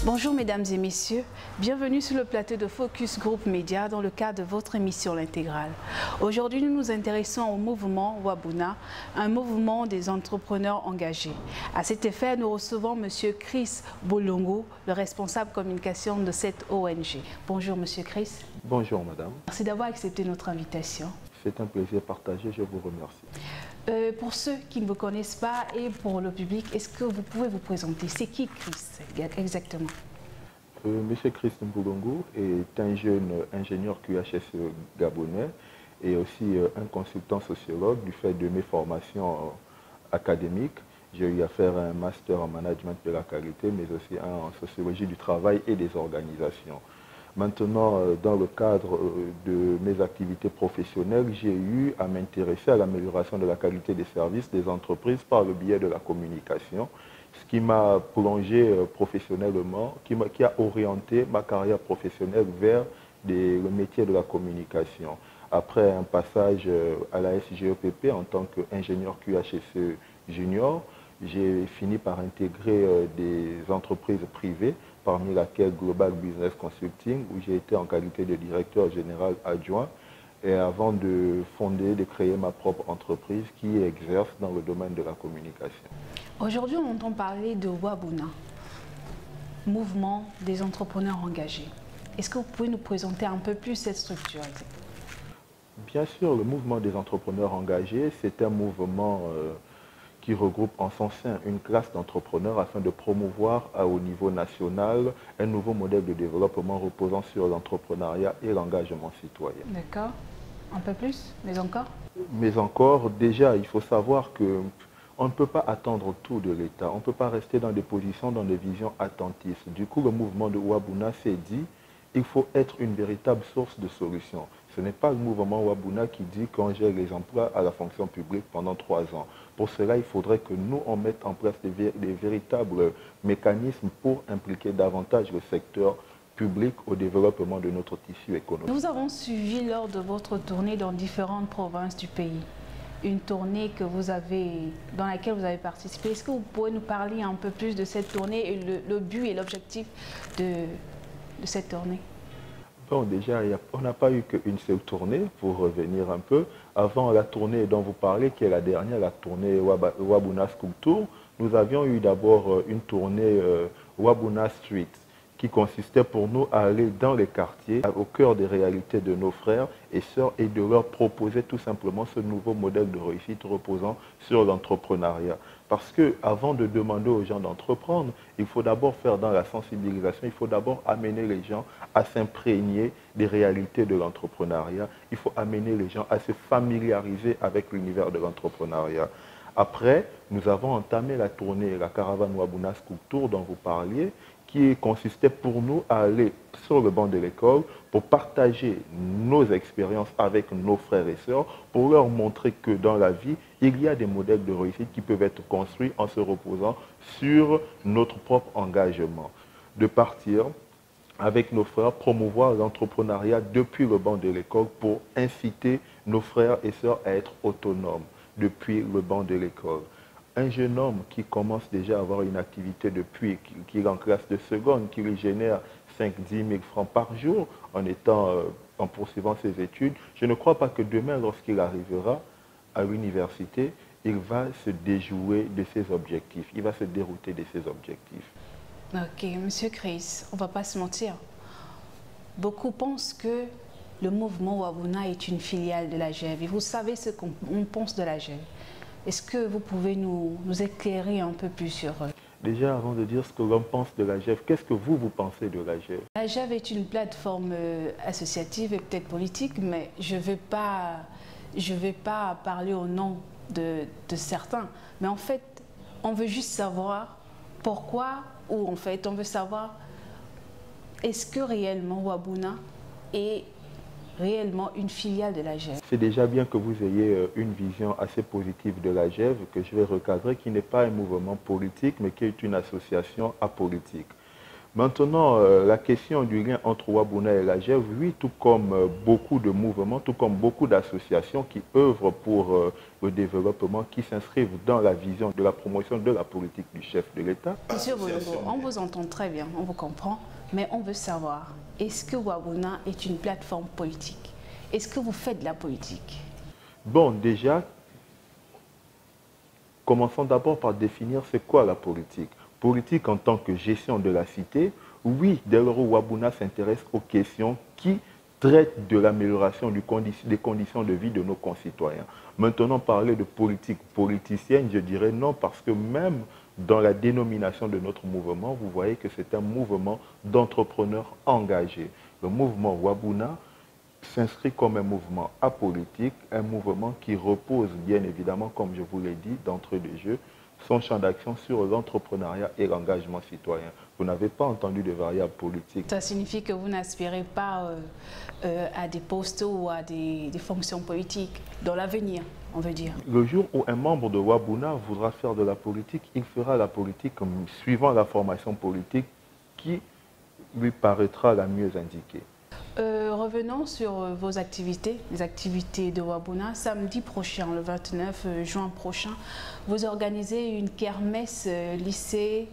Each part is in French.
Bonjour mesdames et messieurs, bienvenue sur le plateau de Focus Group Média dans le cadre de votre émission L'Intégrale. Aujourd'hui, nous nous intéressons au mouvement Wabuna, un mouvement des entrepreneurs engagés. À cet effet, nous recevons M. Chris Bolongo, le responsable communication de cette ONG. Bonjour M. Chris. Bonjour madame. Merci d'avoir accepté notre invitation. C'est un plaisir partagé, je vous remercie. Pour ceux qui ne vous connaissent pas et pour le public, est-ce que vous pouvez vous présenter? C'est qui Chris exactement? Monsieur Chris Mboulongo est un jeune ingénieur QHS gabonais et aussi un consultant sociologue du fait de mes formations académiques. J'ai eu à faire un master en management de la qualité, mais aussi un en sociologie du travail et des organisations. Maintenant, dans le cadre de mes activités professionnelles, j'ai eu à m'intéresser à l'amélioration de la qualité des services des entreprises par le biais de la communication, ce qui m'a plongé professionnellement, qui a orienté ma carrière professionnelle vers le métier de la communication. Après un passage à la SGEPP en tant qu'ingénieur QHSE junior, j'ai fini par intégrer des entreprises privées, parmi laquelle Global Business Consulting, où j'ai été en qualité de directeur général adjoint, et avant de fonder, de créer ma propre entreprise qui exerce dans le domaine de la communication. Aujourd'hui, on entend parler de Wabuna, mouvement des entrepreneurs engagés. Est-ce que vous pouvez nous présenter un peu plus cette structure? Bien sûr, le mouvement des entrepreneurs engagés, c'est un mouvement qui regroupe en son sein une classe d'entrepreneurs afin de promouvoir au niveau national un nouveau modèle de développement reposant sur l'entrepreneuriat et l'engagement citoyen. D'accord. Un peu plus, mais encore? Mais encore, déjà, il faut savoir qu'on ne peut pas attendre tout de l'État. On ne peut pas rester dans des positions, dans des visions attentistes. Du coup, le mouvement de Wabuna s'est dit il faut être une véritable source de solutions. Ce n'est pas le mouvement Wabuna qui dit qu'on gère les emplois à la fonction publique pendant 3 ans. Pour cela, il faudrait que nous, on mette en place des véritables mécanismes pour impliquer davantage le secteur public au développement de notre tissu économique. Nous avons suivi lors de votre tournée dans différentes provinces du pays. Une tournée dans laquelle vous avez participé. Est-ce que vous pouvez nous parler un peu plus de cette tournée et le but et l'objectif de cette tournée? Bon, déjà, on n'a pas eu qu'une seule tournée, pour revenir un peu. Avant la tournée dont vous parlez, qui est la dernière, la tournée Wabuna School Tour, nous avions eu d'abord une tournée Wabuna Street, qui consistait pour nous à aller dans les quartiers, au cœur des réalités de nos frères et sœurs, et de leur proposer tout simplement ce nouveau modèle de réussite reposant sur l'entrepreneuriat. Parce qu'avant de demander aux gens d'entreprendre, il faut d'abord faire dans la sensibilisation, il faut d'abord amener les gens à s'imprégner des réalités de l'entrepreneuriat, il faut amener les gens à se familiariser avec l'univers de l'entrepreneuriat. Après, nous avons entamé la tournée, la caravane Wabuna School Tour dont vous parliez, qui consistait pour nous à aller sur le banc de l'école pour partager nos expériences avec nos frères et sœurs, pour leur montrer que dans la vie, il y a des modèles de réussite qui peuvent être construits en se reposant sur notre propre engagement. De partir avec nos frères, promouvoir l'entrepreneuriat depuis le banc de l'école pour inciter nos frères et sœurs à être autonomes depuis le banc de l'école. Un jeune homme qui commence déjà à avoir une activité depuis qu'il est en classe de seconde, qui lui génère 5-10 000 francs par jour en poursuivant ses études, je ne crois pas que demain, lorsqu'il arrivera à l'université, il va se déjouer de ses objectifs, il va se dérouter de ses objectifs. Ok, Monsieur Chris, on ne va pas se mentir. Beaucoup pensent que le mouvement Wabuna est une filiale de la GEV. Et vous savez ce qu'on pense de la GEV. Est-ce que vous pouvez nous éclairer un peu plus sur eux? Déjà, avant de dire ce que l'on pense de la GEV, qu'est-ce que vous pensez de la GEV? La GEV est une plateforme associative et peut-être politique, mais je ne vais pas parler au nom de certains. Mais en fait, on veut juste savoir pourquoi, ou en fait, on veut savoir est-ce que réellement Wabuna est réellement une filiale de la GEV. C'est déjà bien que vous ayez une vision assez positive de la GEV, que je vais recadrer, qui n'est pas un mouvement politique, mais qui est une association apolitique. Maintenant, la question du lien entre Wabuna et la GEV, oui, tout comme beaucoup de mouvements, tout comme beaucoup d'associations qui œuvrent pour le développement, qui s'inscrivent dans la vision de la promotion de la politique du chef de l'État. Monsieur Bolongo, on vous entend très bien, on vous comprend, mais on veut savoir, est-ce que Wabuna est une plateforme politique? Est-ce que vous faites de la politique? Bon, déjà, commençons d'abord par définir c'est quoi la politique. Politique en tant que gestion de la cité, oui, dès lors où Wabuna s'intéresse aux questions qui traitent de l'amélioration des conditions de vie de nos concitoyens. Maintenant, parler de politique politicienne, je dirais non, parce que même dans la dénomination de notre mouvement, vous voyez que c'est un mouvement d'entrepreneurs engagés. Le mouvement Wabuna s'inscrit comme un mouvement apolitique, un mouvement qui repose bien évidemment, comme je vous l'ai dit, d'entrée de jeu, son champ d'action sur l'entrepreneuriat et l'engagement citoyen. Vous n'avez pas entendu de variables politiques. Ça signifie que vous n'aspirez pas à des postes ou à des fonctions politiques dans l'avenir, on veut dire. Le jour où un membre de Wabuna voudra faire de la politique, il fera la politique suivant la formation politique qui lui paraîtra la mieux indiquée. Revenons sur vos activités, les activités de Wabuna. Samedi prochain, le 29 juin prochain, vous organisez une kermesse lycée,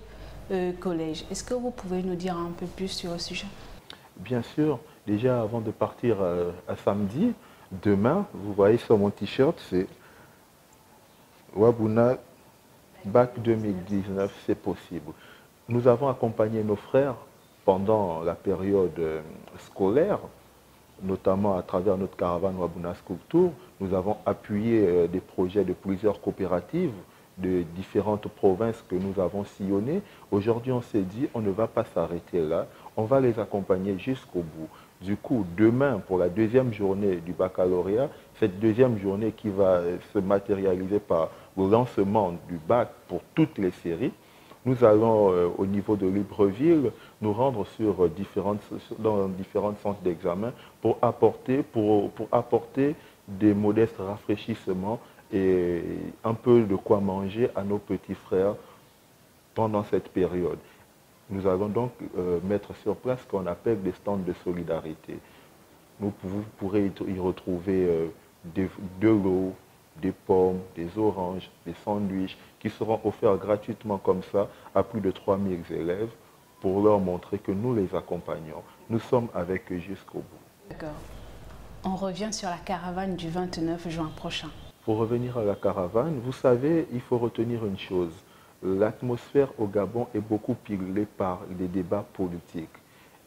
collège. Est-ce que vous pouvez nous dire un peu plus sur le sujet? Bien sûr. Déjà, avant de partir à samedi, demain, vous voyez sur mon t-shirt, c'est Wabuna Bac 2019, c'est possible. Nous avons accompagné nos frères pendant la période scolaire, notamment à travers notre caravane Wabuna School Tour. Nous avons appuyé des projets de plusieurs coopératives de différentes provinces que nous avons sillonnées. Aujourd'hui, on s'est dit, on ne va pas s'arrêter là, on va les accompagner jusqu'au bout. Du coup, demain, pour la deuxième journée du baccalauréat, cette deuxième journée qui va se matérialiser par le lancement du bac pour toutes les séries, nous allons, au niveau de Libreville, nous rendre dans différents centres d'examen pour apporter des modestes rafraîchissements et un peu de quoi manger à nos petits frères pendant cette période. Nous allons donc mettre sur place ce qu'on appelle des stands de solidarité. Vous pourrez y retrouver de l'eau, des pommes, des oranges, des sandwichs qui seront offerts gratuitement comme ça à plus de 3000 élèves pour leur montrer que nous les accompagnons. Nous sommes avec eux jusqu'au bout. D'accord. On revient sur la caravane du 29 juin prochain. Pour revenir à la caravane, vous savez, il faut retenir une chose. L'atmosphère au Gabon est beaucoup pilée par les débats politiques.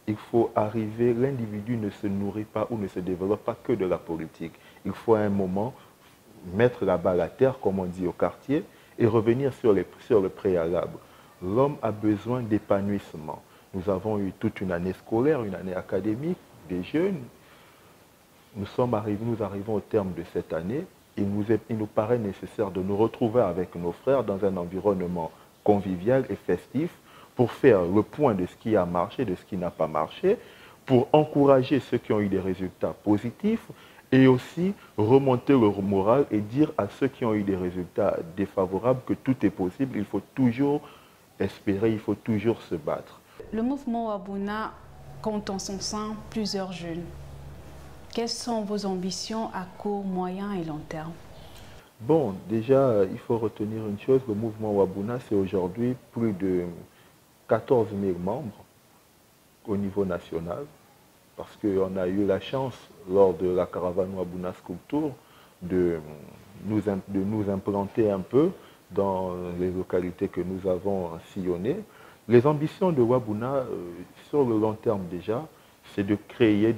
Il faut arriver, l'individu ne se nourrit pas ou ne se développe pas que de la politique. Il faut à un moment mettre la balle à terre, comme on dit au quartier, et revenir sur le préalable. L'homme a besoin d'épanouissement. Nous avons eu toute une année scolaire, une année académique, des jeunes. Nous arrivons au terme de cette année. Il nous paraît nécessaire de nous retrouver avec nos frères dans un environnement convivial et festif pour faire le point de ce qui a marché, de ce qui n'a pas marché, pour encourager ceux qui ont eu des résultats positifs et aussi remonter leur moral et dire à ceux qui ont eu des résultats défavorables que tout est possible, il faut toujours espérer, il faut toujours se battre. Le mouvement Wabuna compte en son sein plusieurs jeunes. Quelles sont vos ambitions à court, moyen et long terme? Bon, déjà, il faut retenir une chose, le mouvement Wabuna, c'est aujourd'hui plus de 14 000 membres au niveau national, parce qu'on a eu la chance, lors de la caravane Wabuna School Tour, de nous implanter un peu dans les localités que nous avons sillonnées. Les ambitions de Wabuna, sur le long terme déjà, c'est de créer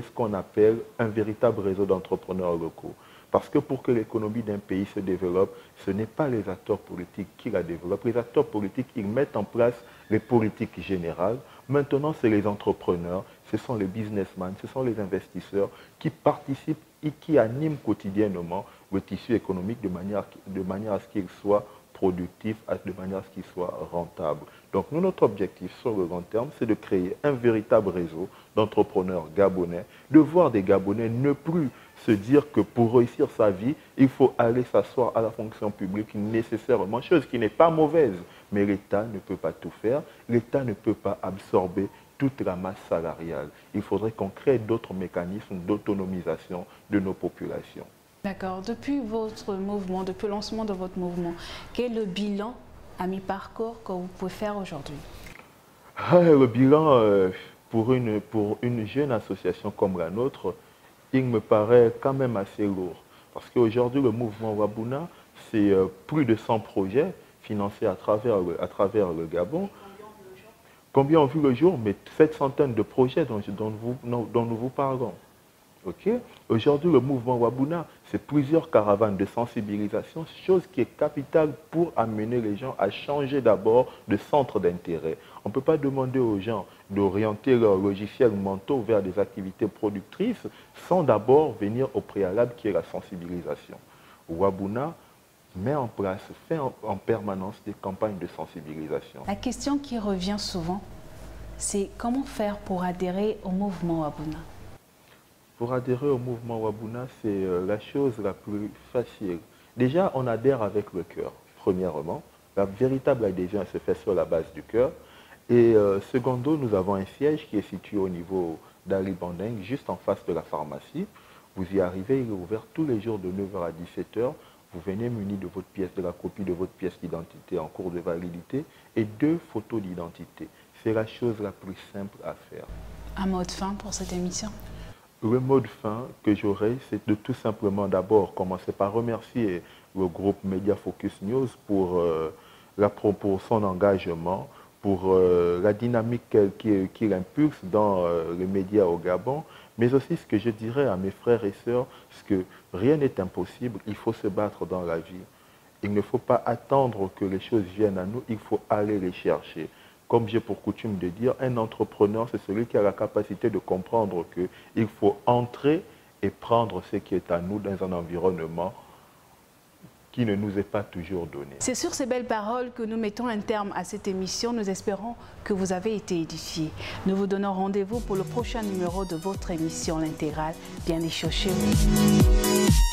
ce qu'on appelle un véritable réseau d'entrepreneurs locaux. Parce que pour que l'économie d'un pays se développe, ce n'est pas les acteurs politiques qui la développent. Les acteurs politiques, ils mettent en place les politiques générales. Maintenant, c'est les entrepreneurs, ce sont les businessmen, ce sont les investisseurs qui participent et qui animent quotidiennement le tissu économique de manière à ce qu'il soit productif, de manière à ce qu'il soit rentable. Donc, notre objectif sur le long terme, c'est de créer un véritable réseau d'entrepreneurs gabonais, de voir des Gabonais ne plus se dire que pour réussir sa vie, il faut aller s'asseoir à la fonction publique nécessairement, chose qui n'est pas mauvaise. Mais l'État ne peut pas tout faire. L'État ne peut pas absorber toute la masse salariale. Il faudrait qu'on crée d'autres mécanismes d'autonomisation de nos populations. D'accord. Depuis votre mouvement, depuis le lancement de votre mouvement, quel est le bilan à mi-parcours que vous pouvez faire aujourd'hui? Le bilan, pour une jeune association comme la nôtre, il me paraît quand même assez lourd. Parce qu'aujourd'hui, le mouvement Wabuna, c'est plus de 100 projets financés à travers le Gabon. Combien ont vu le jour? Mais cette centaine de projets dont nous vous parlons. Okay? Aujourd'hui, le mouvement Wabuna, c'est plusieurs caravanes de sensibilisation, chose qui est capitale pour amener les gens à changer d'abord de centre d'intérêt. On ne peut pas demander aux gens d'orienter leurs logiciels mentaux vers des activités productrices sans d'abord venir au préalable qui est la sensibilisation. Wabuna met en place, fait en permanence des campagnes de sensibilisation. La question qui revient souvent, c'est comment faire pour adhérer au mouvement Wabuna? Pour adhérer au mouvement Wabuna, c'est la chose la plus facile. Déjà, on adhère avec le cœur, premièrement. La véritable adhésion se fait sur la base du cœur. Et secondo, nous avons un siège qui est situé au niveau d'Ali Bandeng, juste en face de la pharmacie. Vous y arrivez, il est ouvert tous les jours de 9h à 17h. Vous venez muni de votre pièce, de la copie de votre pièce d'identité en cours de validité et 2 photos d'identité. C'est la chose la plus simple à faire. Un mot de fin pour cette émission? Le mot de fin que j'aurai, c'est de tout simplement d'abord commencer par remercier le groupe Media Focus News pour son engagement, pour la dynamique qu'il impulse dans les médias au Gabon, mais aussi ce que je dirais à mes frères et sœurs, c'est que rien n'est impossible, il faut se battre dans la vie. Il ne faut pas attendre que les choses viennent à nous, il faut aller les chercher. Comme j'ai pour coutume de dire, un entrepreneur, c'est celui qui a la capacité de comprendre qu'il faut entrer et prendre ce qui est à nous dans un environnement qui ne nous est pas toujours donné. C'est sur ces belles paroles que nous mettons un terme à cette émission. Nous espérons que vous avez été édifiés. Nous vous donnons rendez-vous pour le prochain numéro de votre émission, l'intégrale, bien des choses chez vous.